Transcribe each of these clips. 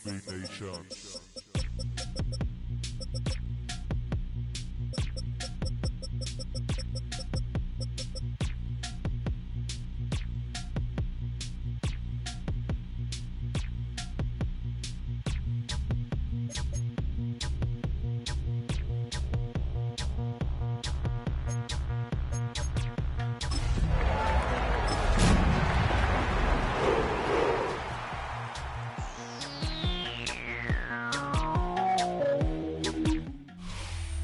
Nation.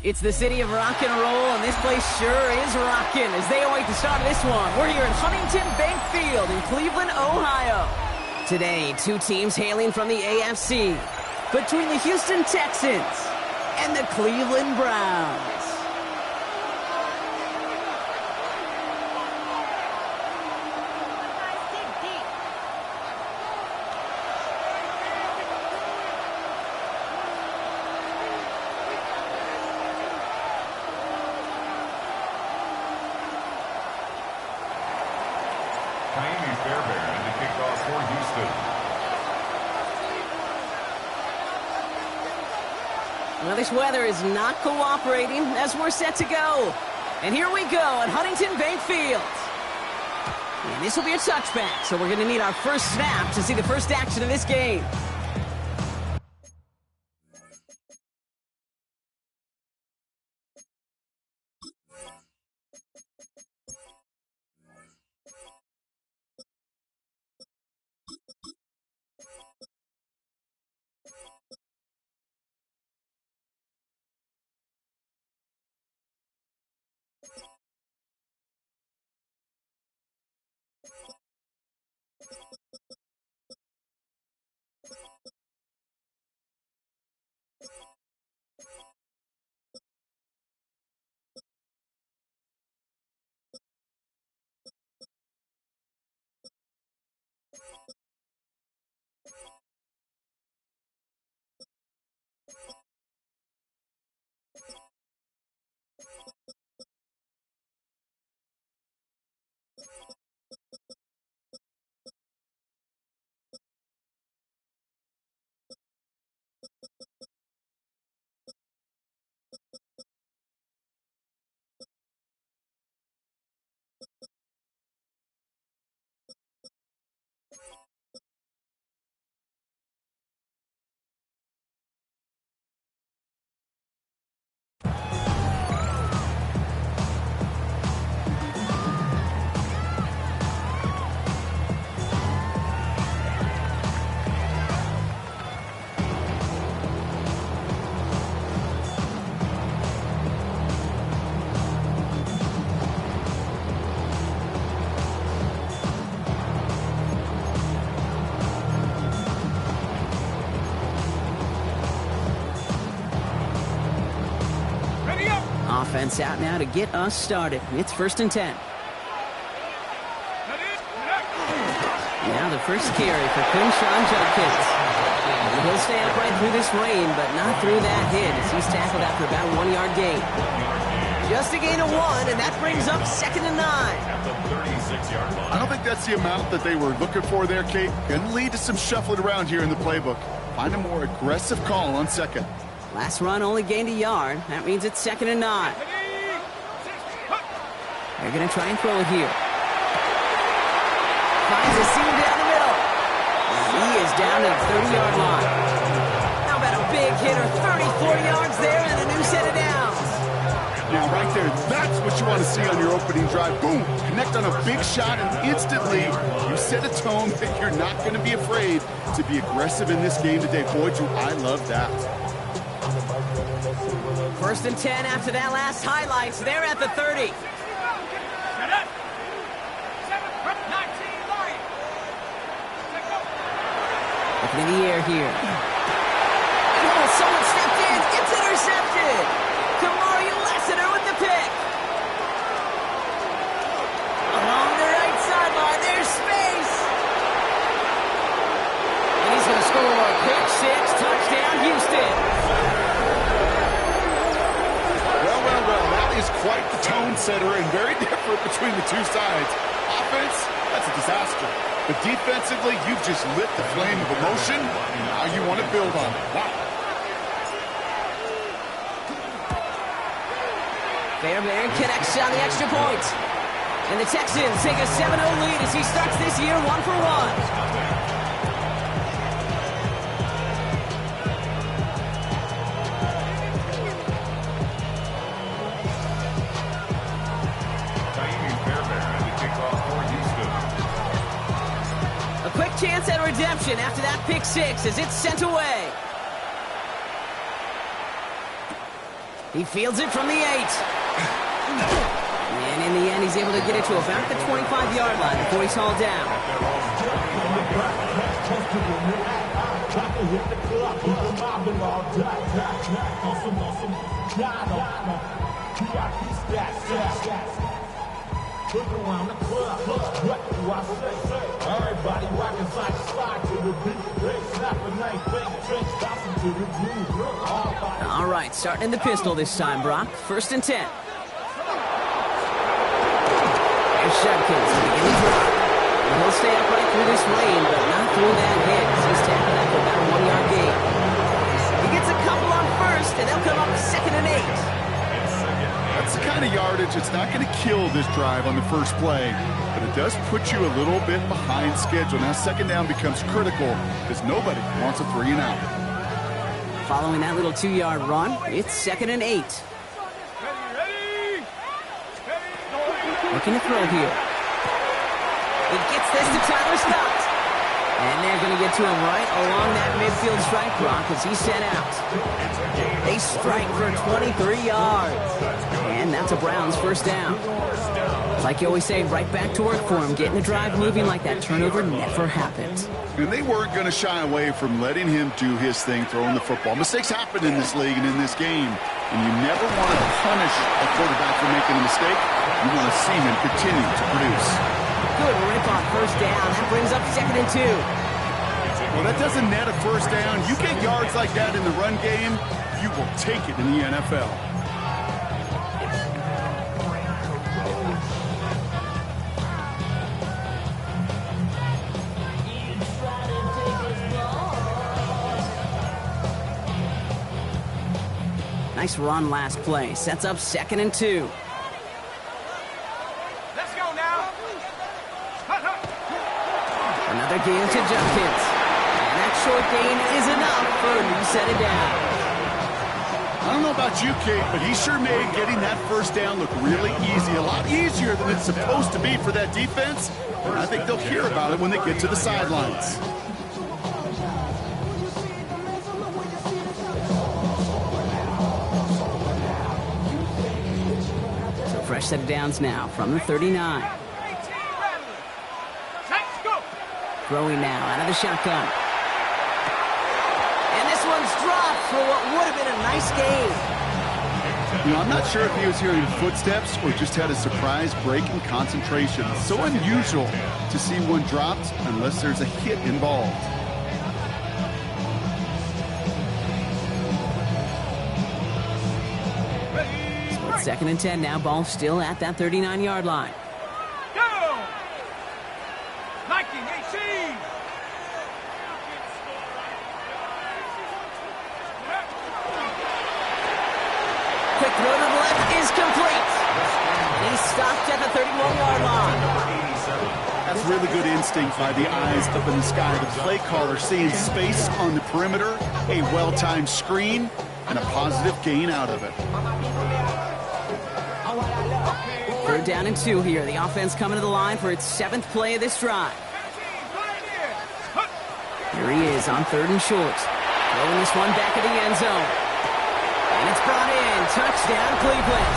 It's the city of rock and roll, and this place sure is rocking as they await the start of this one. We're here at Huntington Bank Field in Cleveland, Ohio. Today, two teams hailing from the AFC, between the Houston Texans and the Cleveland Browns. Well, this weather is not cooperating as we're set to go. And here we go at Huntington Bank Field. And this will be a touchback, so we're going to need our first snap to see the first action of this game. Offense out now to get us started. It's 1st and 10. Now the first carry for Quinshon Judkins. He'll stay upright through this rain, but not through that hit as he's tackled after about a 1-yard gain. Just a gain of 1, and that brings up 2nd and 9. I don't think that's the amount that they were looking for there, Kate. Can lead to some shuffling around here in the playbook. Find a more aggressive call on 2nd. Last run only gained a yard. That means it's 2nd and 9. They're going to try and throw it here. Finds a seam down the middle. He is down to the 30-yard line. How about a big hitter? 34 yards there and a new set of downs. Now, right there, that's what you want to see on your opening drive. Boom! Connect on a big shot, and instantly you set a tone that you're not going to be afraid to be aggressive in this game today. Boy, do I love that. 1st and 10 after that last highlights. They're at the 30. Looking in the air here. Oh, someone stepped in. It's intercepted. Kamari Lessiter with the pick. Along the right sideline, there's space. And he's going to score a pick six. Touchdown, Houston. Well, that is quite the tone setter and very different between the two sides. Offense, that's a disaster. But defensively, you've just lit the flame of emotion, and Now you want to build on it. Wow. Fairbairn connects on the extra point. And the Texans take a 7-0 lead as he starts this year 1 for 1. Chance at redemption after that pick six as it's sent away. He fields it from the 8. And in the end, he's able to get it to about the 25-yard line before he's hauled down. Around the club, what do I say? Everybody rockin' side to side to the beat. They snapping like bang, trench bouncing to the groove. All right, starting in the pistol this time, Brock. 1st and 10. Here's Shepkins to begin the drive. He'll stay upright through this lane, but not through that hit. He's tackled that for about a 1-yard gain. He gets a couple on 1st, and they'll come up 2nd and 8. That's the kind of yardage. It's not going to kill this drive on the first play, but it does put you a little bit behind schedule. Now 2nd down becomes critical because nobody wants a 3 and out. Following that little 2-yard run, it's 2nd and 8. Looking to throw here. He gets this to Tyler Scott. And they're going to get to him right along that midfield strike block as he's sent out. They strike for 23 yards. And that's a Browns 1st down. Like you always say, right back to work for him. Getting the drive moving like that turnover never happened. And they weren't going to shy away from letting him do his thing, throwing the football. Mistakes happen in this league and in this game. And you never want to punish a quarterback for making a mistake. You want to see him continue to produce. Good rip on 1st down. That brings up 2nd and 2. Well, that doesn't net a 1st down. You get yards like that in the run game, you will take it in the NFL. Nice run last play. Sets up 2nd and 2. Let's go now. Another gain to Judkins. And that short gain is enough for a new set of downs. I don't know about you, Kate, but he sure made getting that 1st down look really easy. A lot easier than it's supposed to be for that defense. And I think they'll hear about it when they get to the sidelines. Fresh set of downs now from the 39. Throwing now out of the shotgun. And this one's dropped for what would have been a nice game. You know, I'm not sure if he was hearing footsteps or just had a surprise break in concentration. It's so unusual to see one dropped unless there's a hit involved. 2nd and 10 now. Ball still at that 39-yard line. Go! 1918! Quick throw to the left is complete. And he's stopped at the 31-yard line. That's really good instinct by the eyes up in the sky. The play caller seeing space on the perimeter, a well-timed screen, and a positive gain out of it. 3rd down and 2 here. The offense coming to the line for its 7th play of this drive. Here he is on 3rd and short. Throwing this one back at the end zone. And it's brought in. Touchdown, Cleveland.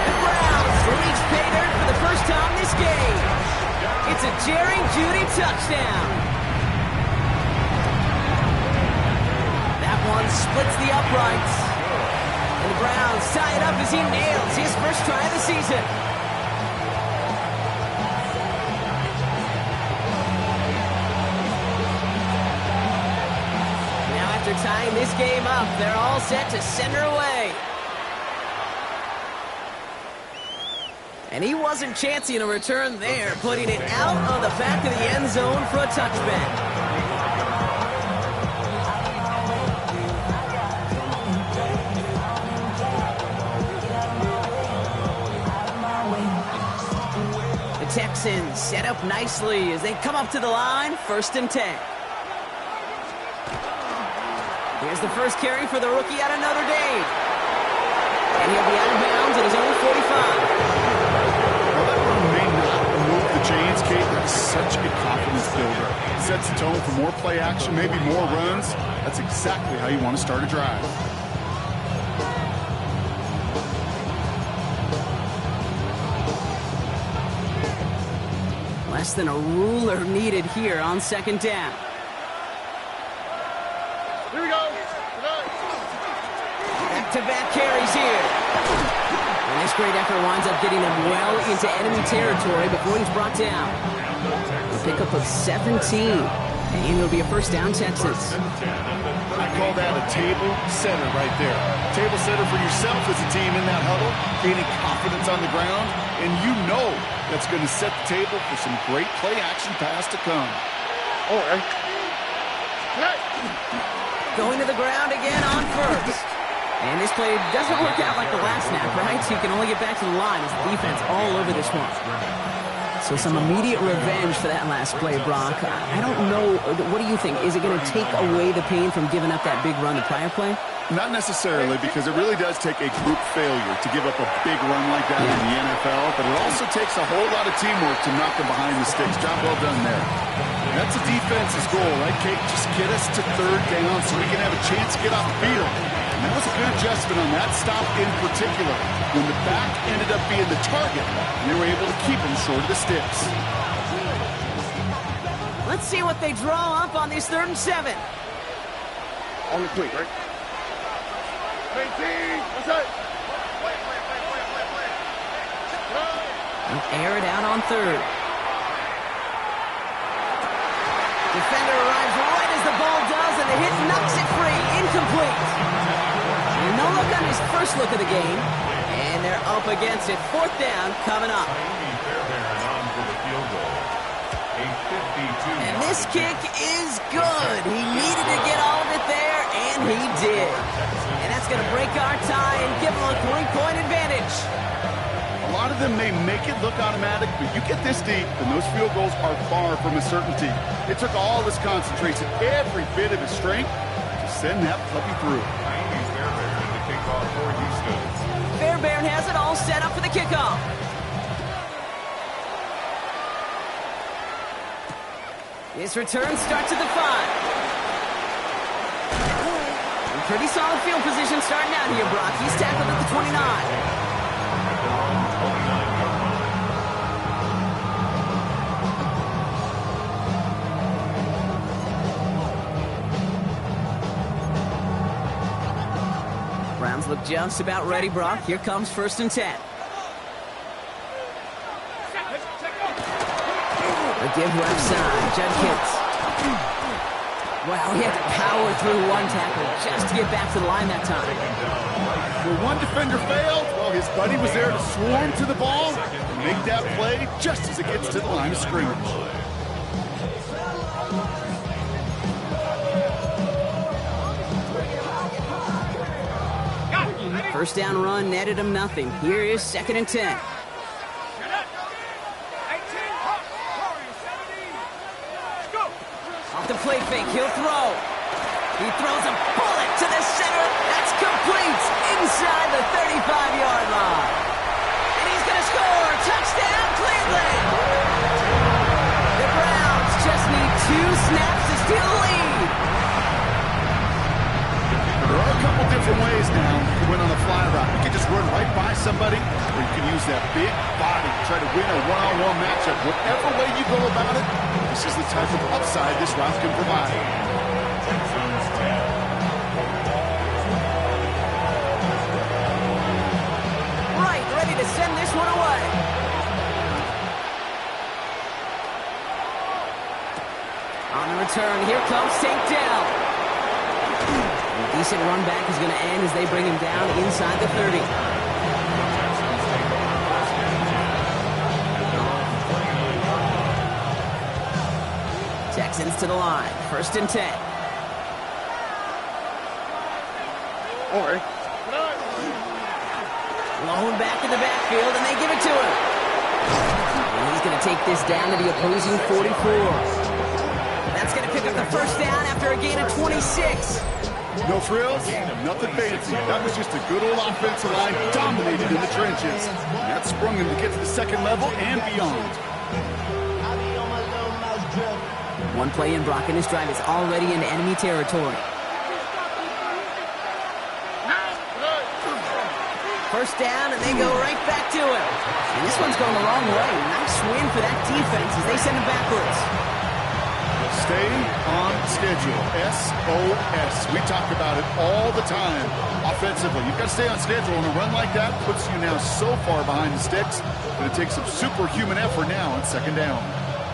The Browns reach pay dirt for the first time this game. It's a Jerry Jeudy touchdown. That one splits the uprights. And the Browns tie it up as he nails his first try of the season. Now after tying this game up, they're all set to send her away. And he wasn't chancing a return there, putting it out on the back of the end zone for a touchback. Texans set up nicely as they come up to the line, 1st and 10. Here's the first carry for the rookie out of Notre Dame. And he'll be out of bounds at his own 45. Well, that run may not move the chains, Kate. That's such a confidence builder. Sets the tone for more play action, maybe more runs. That's exactly how you want to start a drive. Less than a ruler needed here on 2nd down. Here we go. Back-to-back carries here. And this great effort winds up getting them well into enemy territory before he's brought down. A pickup of 17. And it'll be a 1st down, Texans. I call that a table setter right there. Table setter for yourself as a team in that huddle, gaining confidence on the ground, and you know that's going to set the table for some great play-action pass to come. All right. Going to the ground again on 1st. And this play doesn't work out like the last snap, right? So you can only get back to the line as the defense all over this one. So some immediate revenge for that last play, Brock. I don't know. What do you think? Is it going to take away the pain from giving up that big run the prior play? Not necessarily, because it really does take a group failure to give up a big run like that in the NFL, but it also takes a whole lot of teamwork to knock them behind the sticks. Job well done there. That's a defense's goal, right, Kate? Just get us to 3rd down so we can have a chance to get off the field. And that was a good adjustment on that stop in particular. When the back ended up being the target, they were able to keep him short of the sticks. Let's see what they draw up on this 3rd and 7. On the quick, right? 18. What's that? Air it out on 3rd. Defender arrives right as the ball does, and the hit knocks it free. Incomplete. And no look on his first look of the game. And they're up against it. 4th down coming up. And this kick is good. He needed to get all of it there, and he did. And that's going to break our tie and give him a 3-point advantage. A lot of them may make it look automatic, but you get this deep, and those field goals are far from a certainty. It took all his concentration, every bit of his strength, to send that puppy through. Fairbairn has it all set up for the kickoff. His return starts at the 5. Pretty solid field position starting out here, Brock. He's tackled at the 29. Browns look just about ready, Brock. Here comes 1st and 10. The give left side, Judkins. Wow, he had to power through one tackle just to get back to the line that time. Well, one defender failed. Well, his buddy was there to swarm to the ball and make that play just as it gets to the line of scrimmage. 1st down run netted him nothing. Here is 2nd and 10. Off the play fake, he'll throw. He throws a bullet to the center. That's complete inside the 35-yard line. And he's going to score. Touchdown, Cleveland. The Browns just need 2 snaps to steal the lead. There are a couple different ways now to win on a fly route. You can just run right by somebody, or you can use that big body to try to win a one-on-one matchup. Whatever way you go about it, this is the type of upside this route can provide. Right, ready to send this one away. On the return, here comes Tank down. A decent run back is going to end as they bring him down inside the 30. Texans to the line. 1st and 10. All right. Lone back in the backfield, and they give it to him. And He's going to take this down to the opposing 44. That's going to pick up the first down after a gain of 26. No frills, nothing fancy. That was just a good old offensive line dominated in the trenches. And that sprung him to get to the second level and beyond. One play in, Brock, and his drive is already in enemy territory. First down, and they go right back to him. And this one's going the wrong way. Nice win for that defense as they send him backwards. Stay on schedule. SOS. We talk about it all the time. Offensively, you've got to stay on schedule, and a run like that puts you now so far behind the sticks that it takes some superhuman effort now on second down.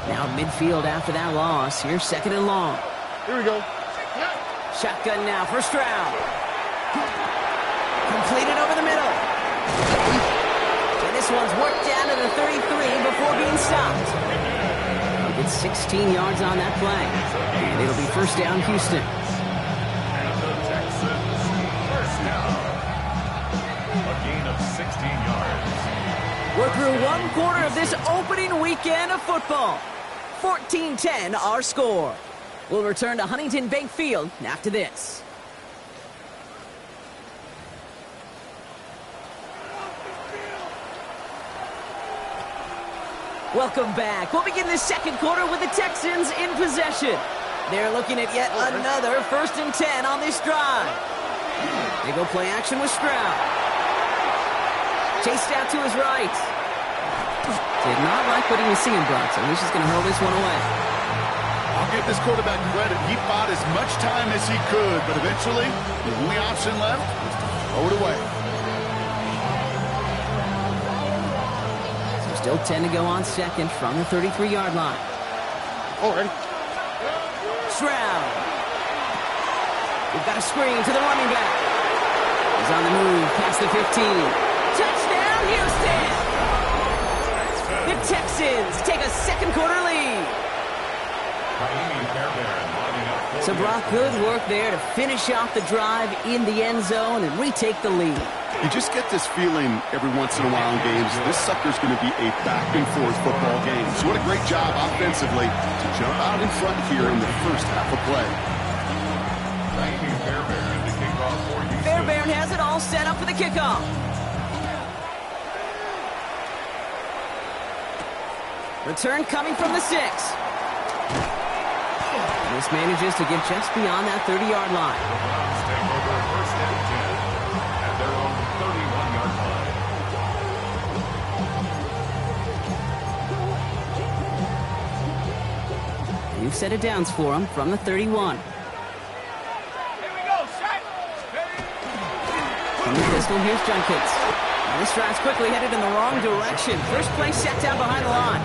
Now midfield after that loss. Here's second and long. Here we go. Shotgun now, first round. Completed over the middle. And this one's worked down to the 33 before being stopped. He gets 16 yards on that play. And it'll be first down, Houston. And the Texans first down. A gain of 16 yards. We're through one quarter of this opening weekend of football. 14-10 our score. We'll return to Huntington Bank Field after this. Welcome back. We'll begin the second quarter with the Texans in possession. They're looking at yet another 1st and 10 on this drive. They go play action with Stroud. Chased out to his right. Did not like what he was seeing, Brock, so he's just going to hurl this one away. I'll give this quarterback credit. He bought as much time as he could, but eventually, the only option left was to throw it away. So still 10 to go on second from the 33-yard line. Already. Stroud. We've got a screen to the running back. He's on the move past the 15. Touchdown, Houston! The Texans take a second quarter lead. So Brock, good work there to finish off the drive in the end zone and retake the lead. You just get this feeling every once in a while in games, this sucker's going to be a back-and-forth football game. So what a great job offensively to jump out in front here in the first half of play. Fairbairn has it all set up for the kickoff. Return coming from the 6. This manages to get just beyond that 30-yard line. Take over first and 10 at their own 31-yard line. New set of downs for him from the 31. From the pistol, here's Junkins. Now this drive's quickly headed in the wrong direction. First play set down behind the line.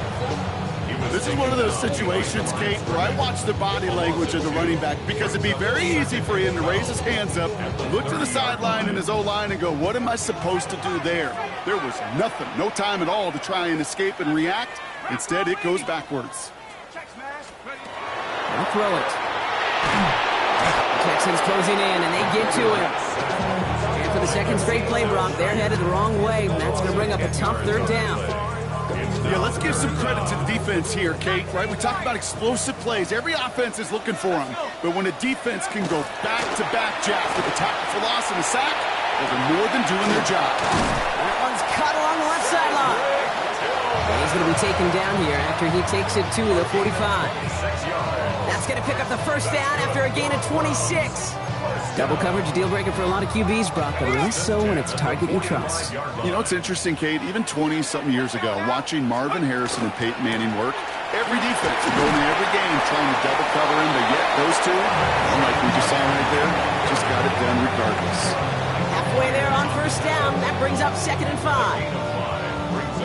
This is one of those situations, Kate, where I watch the body language of the running back because it'd be very easy for him to raise his hands up, look to the sideline in his O-line and go, what am I supposed to do there? There was nothing, no time at all to try and escape and react. Instead, it goes backwards. They'll throw it. The Texans closing in, and they get to him. And for the second straight play, Brock, they're headed the wrong way, and that's going to bring up a tough third down. Yeah, let's give some credit to the defense here, Kate, right? We talk about explosive plays. Every offense is looking for them. But when a defense can go back-to-back jabs with a tackle for loss and a sack, well, they're more than doing their job. That one's cut along the left sideline. And he's going to be taken down here after he takes it to the 45. That's going to pick up the first down after a gain of 26. Double coverage, a deal breaker for a lot of QBs, Brock, but less so when it's a target you trust. You know, it's interesting, Kate, even 20-something years ago, watching Marvin Harrison and Peyton Manning work, every defense would go into every game trying to double cover him, but yet those two, unlike we just saw right there, just got it done regardless. Halfway there on first down, that brings up 2nd and 5.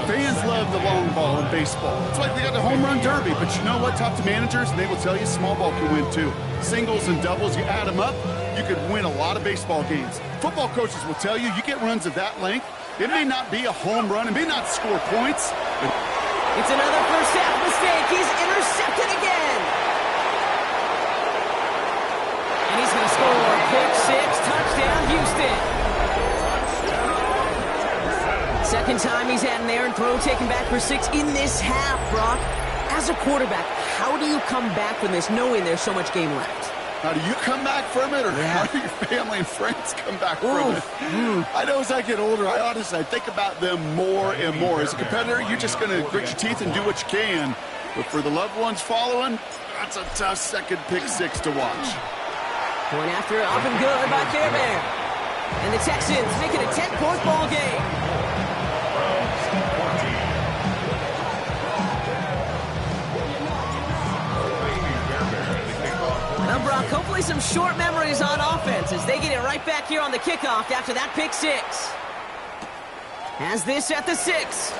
Fans love the long ball in baseball. It's like they got the home run derby, but you know what? Talk to managers, and they will tell you small ball can win too. Singles and doubles, you add them up, you could win a lot of baseball games. Football coaches will tell you, you get runs of that length, it may not be a home run, it may not score points, but it's another first half mistake. He's intercepted again. And he's going to score. Pick 6, touchdown, Houston. Second time he's had an errant throw taken back for 6 in this half, Brock. As a quarterback, how do you come back from this knowing there's so much game left? How do you come back from it, or how do your family and friends come back from it? I know as I get older, I think about them more and more. As a competitor, you're just going to grit your teeth and do what you can. But for the loved ones following, that's a tough second pick 6 to watch. Going after it, up and good by Care Bear. And the Texans make it a 10-point ball game. Now, Brock, hopefully some short memories on offense as they get it right back here on the kickoff after that pick 6. Has this at the 6.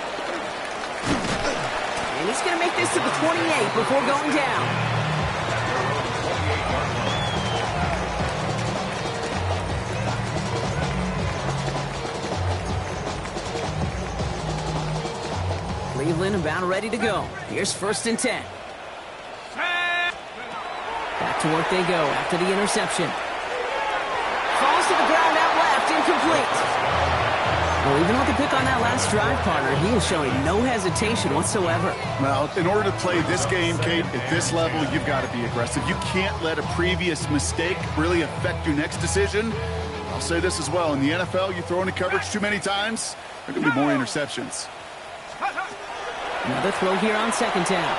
And he's going to make this to the 28 before going down. Cleveland about ready to go. Here's 1st and 10. Back to work they go after the interception. Falls to the ground out left, incomplete. Well, even with the pick on that last drive, partner, he is showing no hesitation whatsoever. Well, in order to play this game, Kate, at this level, you've got to be aggressive. You can't let a previous mistake really affect your next decision. I'll say this as well. In the NFL, you throw into coverage too many times, there are going to be more interceptions. Another throw here on 2nd down.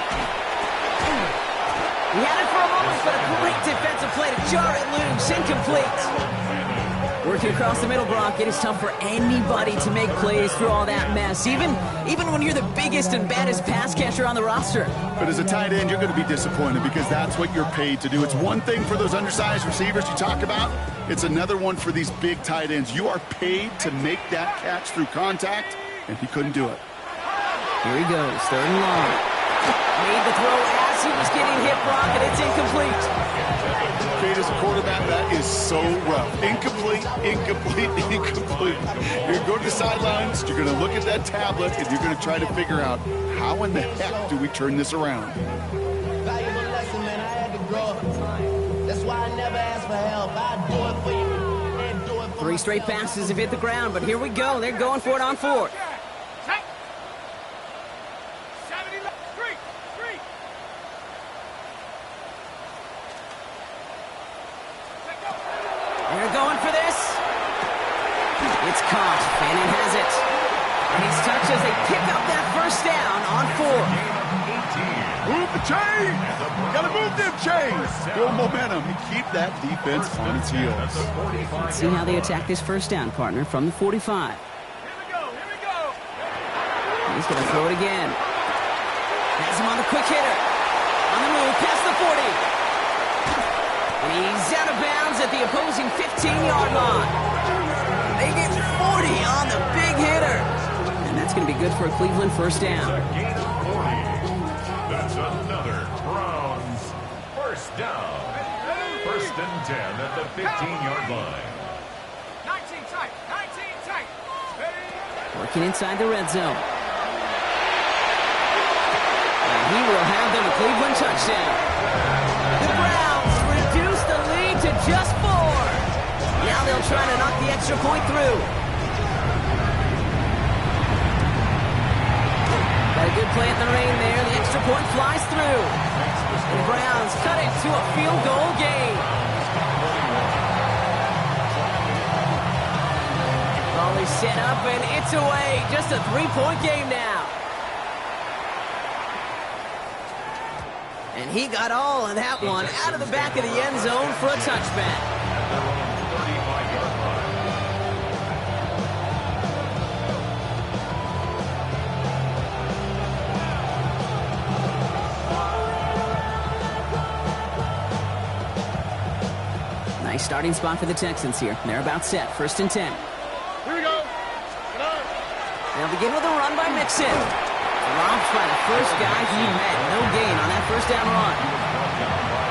He had it for a moment, but a great defensive play to jar it loose. Incomplete. Working across the middle, Brock, it is tough for anybody to make plays through all that mess, even when you're the biggest and baddest pass catcher on the roster. But as a tight end, you're going to be disappointed because that's what you're paid to do. It's one thing for those undersized receivers you talk about. It's another one for these big tight ends. You are paid to make that catch through contact, and he couldn't do it. Here he goes, 3rd and long. Made the throw as he was getting hit, Brock, and it's incomplete. Kate, as a quarterback, that is so rough. Incomplete, incomplete, incomplete. You're going to the sidelines, you're going to look at that tablet, and you're going to try to figure out how in the heck do we turn this around. Valuable lesson, man. I had to grow up. That's why I never ask for help. I do it for you and do it for 3 straight passes have hit the ground, but here we go. They're going for it on 4th. They're going for this. It's caught. Fanning has it. And he's touched as they pick up that 1st down on 4th. Move the chains! Gotta move them chains! Build momentum and keep that defense on its heels. Let's see how they attack this 1st down, partner, from the 45. Here we go. He's going to throw it again. Has him on the quick hitter. On the move, past the 40. And he's out of bounds at the opposing 15-yard line. They get 40 on the big hitter. And that's going to be good for a Cleveland 1st down. A gain of 40. That's another Browns 1st down. 1st and 10 at the 15-yard line. 19 tight. Working inside the red zone. And he will have them a Cleveland touchdown. The Browns reduce the lead to just 4. Now they'll try to knock the extra point through. Got a good play at the rain there. The extra point flies through. And the Browns cut it to a field goal game. Ball is set up and it's away. Just a 3-point game now. And he got all of that one out of the back of the end zone for a touchback. Nice starting spot for the Texans here. They're about set. 1st and 10. Here we go. They'll begin with a run by Mixon. Dropped by the first guy he met. No gain on that 1st down run.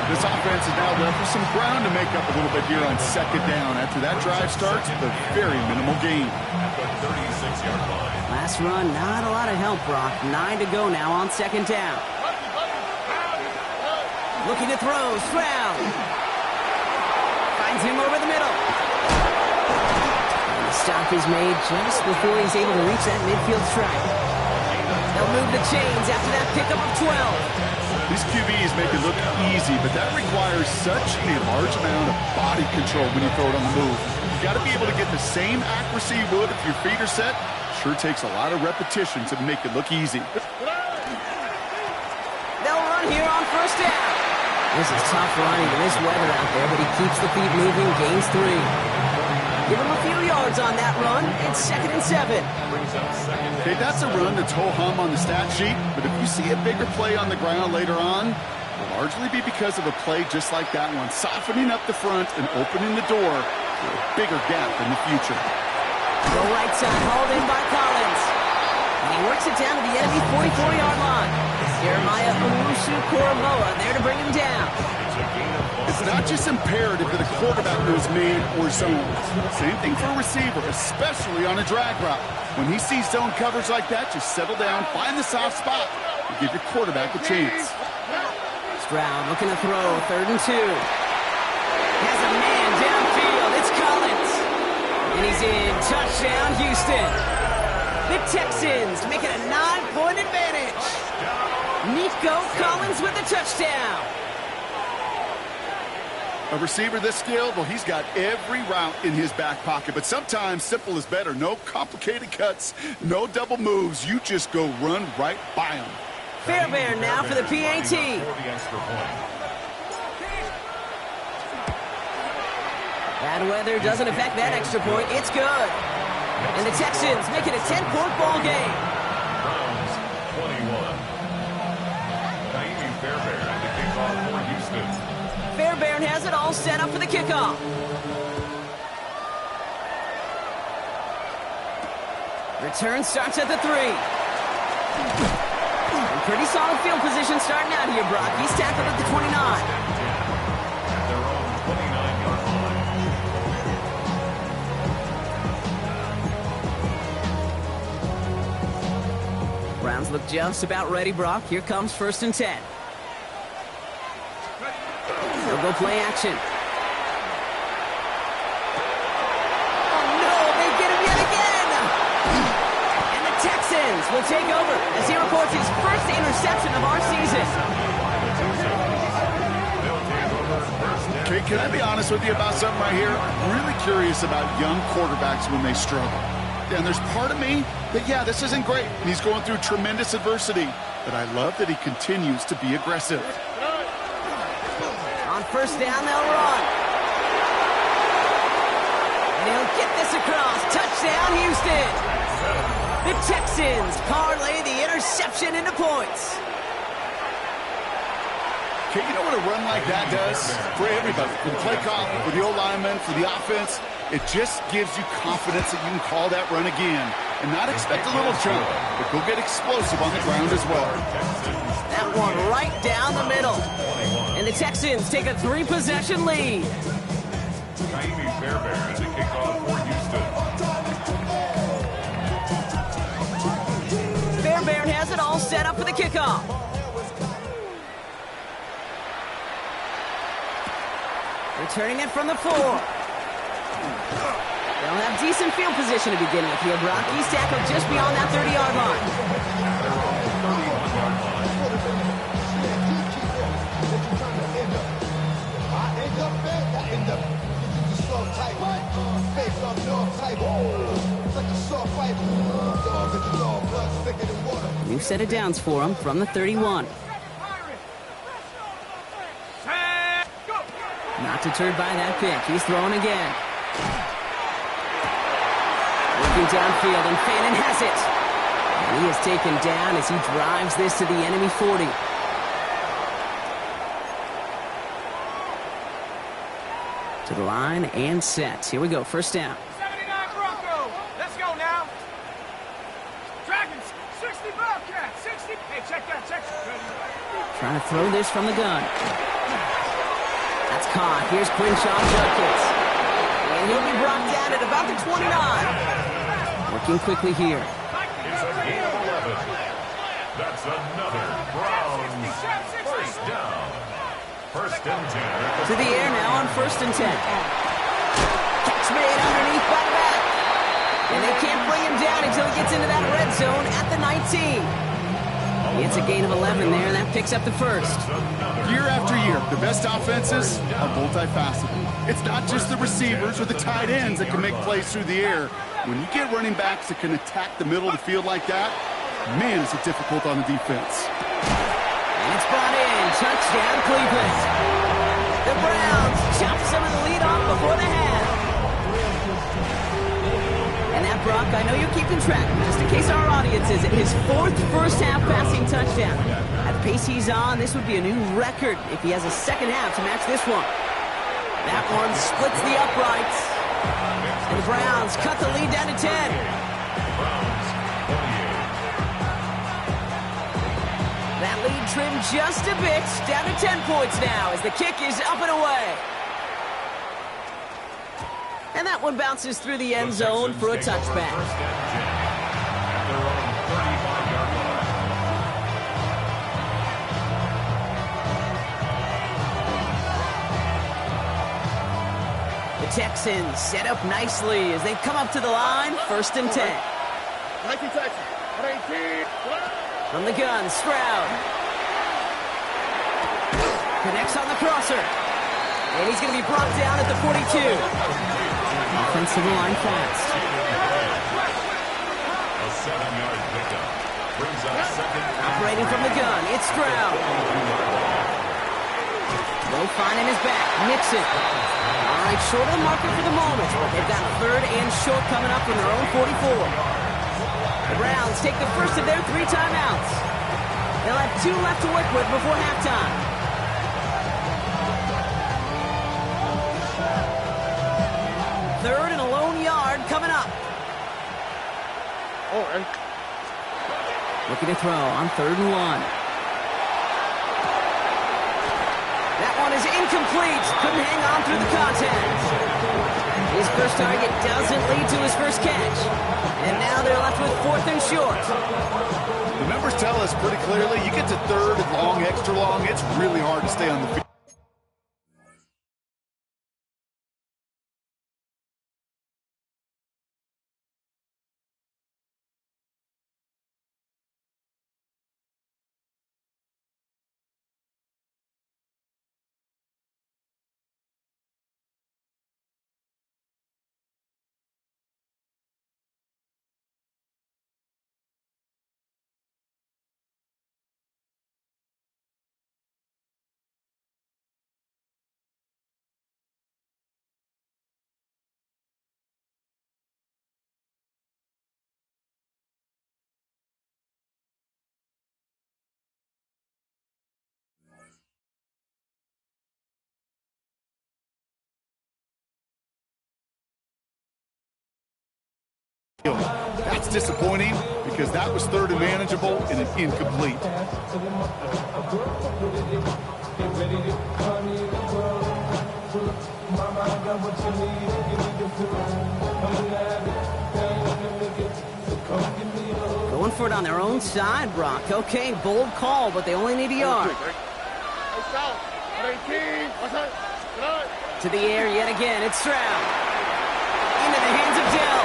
This offense is now left with some ground to make up a little bit here on 2nd down. After that drive starts, a very minimal gain. Last run, not a lot of help, Brock. 9 to go now on 2nd down. Looking to throw. Stroud. Finds him over the middle. And the stop is made just before he's able to reach that midfield stripe. They'll move the chains after that pickup of 12. These QBs make it look easy, but that requires such a large amount of body control when you throw it on the move. You got to be able to get the same accuracy you would if your feet are set. Sure takes a lot of repetition to make it look easy. They'll run here on first down. This is tough running in this weather out there, but he keeps the feet moving, gains 3. Give him a few yards on that run. It's 2nd and 7. Okay, that's a run that's ho-hum on the stat sheet, but if you see a bigger play on the ground later on, it will largely be because of a play just like that one, softening up the front and opening the door for a bigger gap in the future. The right side hauled in by Collins. And he works it down to the enemy 44-yard line. Jeremiah Owusu-Koramoah there to bring him down. It's not just imperative that a quarterback knows man or zone. Same thing for a receiver, especially on a drag route. When he sees zone coverage like that, just settle down, find the soft spot, and give your quarterback a chance. Stroud looking to throw, 3rd and 2. Has a man downfield, it's Collins. And he's in, touchdown Houston. The Texans make it a 9-point advantage. Nico Collins with the touchdown. A receiver this skilled, well, he's got every route in his back pocket, but sometimes simple is better. No complicated cuts, no double moves. You just go run right by him. Fairbairn now for the PAT. Bad weather doesn't affect that extra point. It's good. And the Texans make it a 10-point ball game. Browns 21. Fairbairn to kick off for Houston. Fairbairn has it all set up for the kickoff. Return starts at the 3. And pretty solid field position starting out here, Brock. He's tackled at the 29. Their own 29-yard line. Browns look just about ready, Brock. Here comes 1st and 10. They'll go play action. Oh, no, they get him yet again. And the Texans will take over as he records his first interception of our season. Okay, can I be honest with you about something right here? I'm really curious about young quarterbacks when they struggle. And there's part of me that, yeah, this isn't great. And he's going through tremendous adversity. But I love that he continues to be aggressive. On first down, they'll run. And he'll get this across. Touchdown, Houston. The Texans parlay the interception into points. Okay, you know what a run like that does? For everybody, for the play call, for the O-lineman, for the offense, it just gives you confidence that you can call that run again and not expect a little jump, but go get explosive on the ground as well. That one right down the middle. And the Texans take a 3-possession lead. Fairbairn to kick off for Houston. Fairbairn has it all set up for the kickoff. Returning it from the 4. They'll have decent field position to begin with here, Brock. He's tackled just beyond that 30-yard line. New set of downs for him from the 31. Not deterred by that pick. He's throwing again. Looking downfield, and Fannin has it. And he is taken down as he drives this to the enemy 40. To the line and set. Here we go, first down. 79 Bronco. Let's go now. Dragons, 60 Bobcats, 60. Hey, check that, check. Trying to throw this from the gun. That's caught. Here's Quinshaw Judkins. And he'll be brought down at about the 29. Working quickly here. It's a gain of 11. That's another Browns first down. First and 10. To the air now on 1st and 10. Catch made underneath by the back. gets into that red zone at the 19. It's a gain of 11 there, and that picks up the first. Year after year, the best offenses are multifaceted. It's not just the receivers or the tight ends that can make plays through the air. When you get running backs that can attack the middle of the field like that, man, is it difficult on the defense. And it's brought in. Touchdown, Cleveland. The Browns chop some of the lead off before the half. And that, Brock, I know you're keeping track, just in case our audience isn't. His fourth first-half passing touchdown. At the pace he's on, this would be a new record if he has a second half to match this one. That one splits the uprights. And the Browns cut the lead down to 10. That lead trimmed just a bit, down to 10 points now as the kick is up and away. And that one bounces through the end zone for a touchback. The Texans set up nicely as they come up to the line, 1st and 10. From the gun, Stroud. Connects on the crosser. And he's going to be brought down at the 42. Offensive line fast. A 7-yard pickup. Brings up second. Operating from the gun, it's Stroud. Low finding his back, Nixon. All right, short of the marker for the moment, but they've got 3rd and short coming up from their own 44. The Browns take the first of their 3 timeouts. They'll have 2 left to work with before halftime. Third and a lone yard coming up. All right. Looking to throw on 3rd and 1. That one is incomplete. Couldn't hang on through the contact. His first target doesn't lead to his first catch. And now they're left with 4th and short. The numbers tell us pretty clearly, you get to 3rd and long, extra long, it's really hard to stay on the field. That's disappointing because that was 3rd and manageable and an incomplete. Going for it on their own side, Brock. Okay, bold call, but they only need a yard. To the air yet again, it's Stroud. Into the hands of Dell.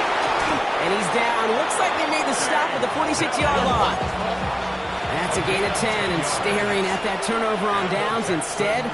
And he's down. Looks like they made the stop at the 46-yard line. That's a gain of 10, and staring at that turnover on downs instead.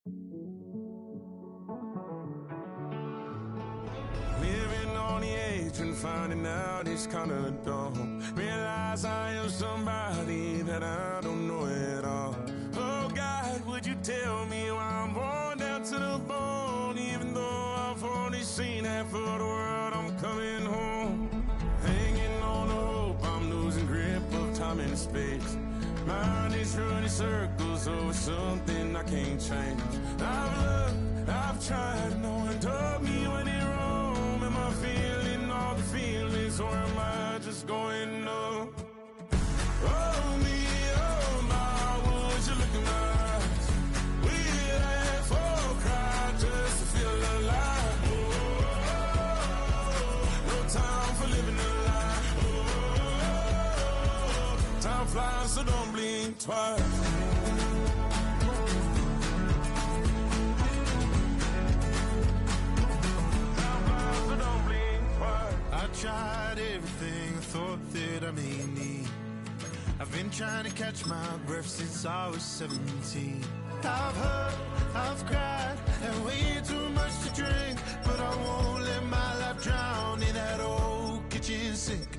Living on the edge and finding out it's kinda dumb. Realize I am somebody that I don't know at all. Oh God, would you tell me why I'm worn down to the bone? Even though I've only seen half of the world, I'm coming home. Hanging on the hope, I'm losing grip of time and space. Mind is running circles over something I can't change. I've looked, I've tried, no one told me when it wrong. Am I feeling all the feelings, or am I just going up? Oh me, oh my, would you look in my eyes? We laugh or cry just to feel alive. Oh, no time for living a lie. Oh, time flies, so don't blink twice. I tried everything I thought that I may need. I've been trying to catch my breath since I was 17. I've hurt, I've cried, and way too much to drink, but I won't let my life drown in that old kitchen sink.